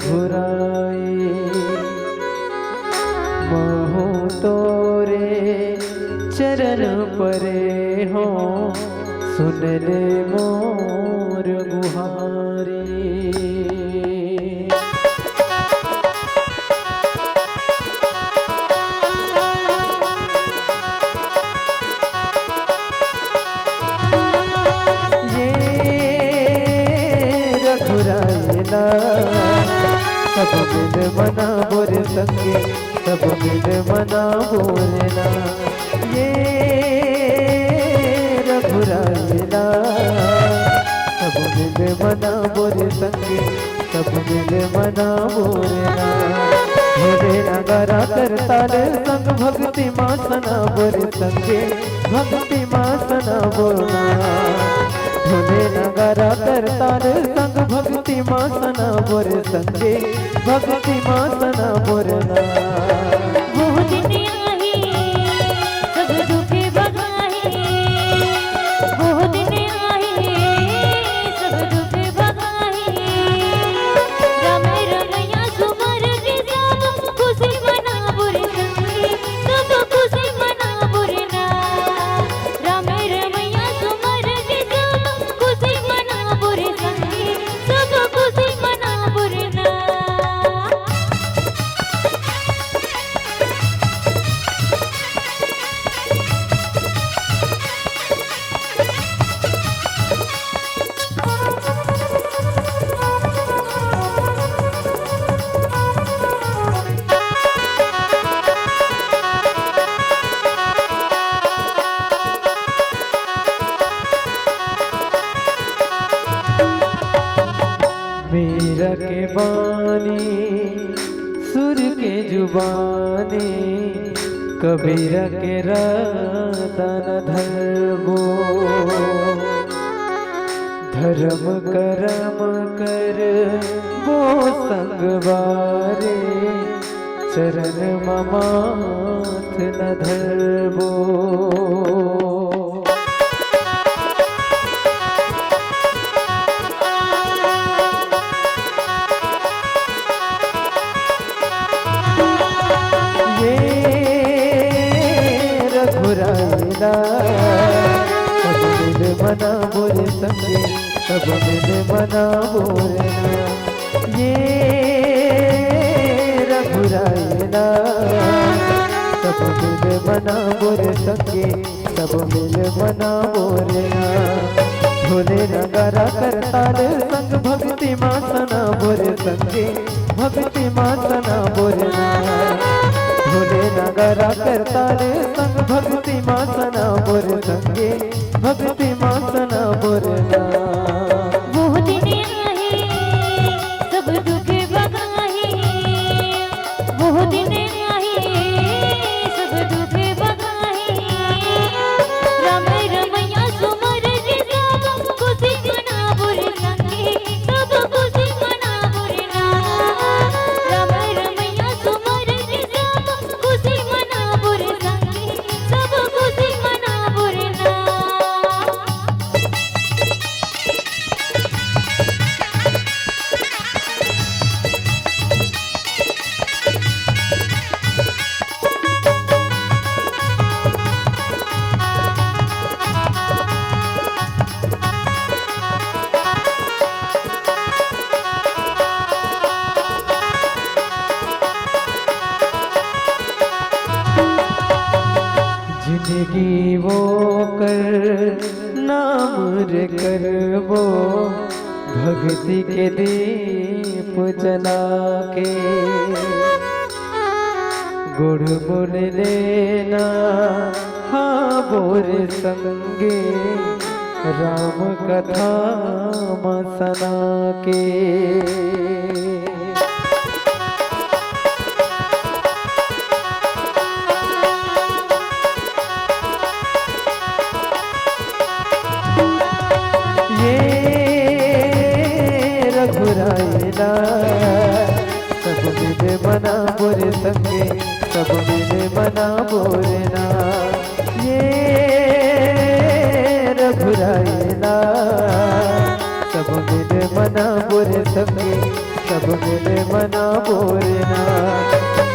रघुराई महु तोरे चरण परे हो सुन ले मोर गुहारी। सब मिल मना बोर संगे सब मिल मना बोलना ये रघुरायला। सब मिल मना बोर संगे सब मिल मना बोलना भोले नगारा करताल संग भक्ति माँ सना बोर संगे भक्ति माँ सना बोलना। भोले नगारा करताल संग भक्ति माँ सना बोर संगे भक्ति माँ सना बोरना। वो दिन आए सब दुखे भगाए वो दिन आए सब दुखे भगाए। राम रमैया सुमर के सब खुशी मना बोर संगे सब खुशी मना बोरना। राम रमैया सुमर के सब खुशी मना बोर संगे सब खुशी मना बोरना। मीरा के बानी सुर के जुबानी कबीरा के रतन धरबो। धर्म करम कर वो संगवारे चरण ममाथ न धरबो। रघुरायला सब मिल मना बोर संगे सब मिल मना बोलना ये रघुरायला। सब मिल मना बोर संगे सब मिल मना बोलना। भोले नगारा करताल संग भक्ति माँ सना बोर संगे भक्ति माँ सना बोलना। भोले नगारा करताल संग भक्ति माँ सना बोर संगे भक्ति माँ सना बोरना। वो दिन आए सब दुख भगाए वो दिन आए सब दुख भगाए। राम रमैया सुमर के सब खुशी मना बोर संगे सब खुशी मना बोरना। राम रमैया सुमर के सब खुशी मना बोर संगे सब खुशी मना बोरना। जिंदगी वो कर नाम रे करबो भक्ति के दीप जला के। गुड़ बोल लेना हाँ बोर संगे राम कथा मसना के। रघुरायला सब मिल मना बोर संगे सब मिल मना बोलना ये रघुरायला। सब मिल मना बोर संगे सब मिले मना बोलना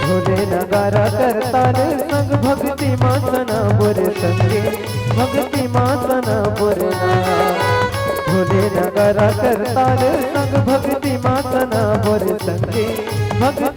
भोले नगारा करताल संग भक्ति मासना बोर संगे भक्ति मासना बोलना भोले नगारा करताल संग भक्ति मासना बोर संगे भक्ति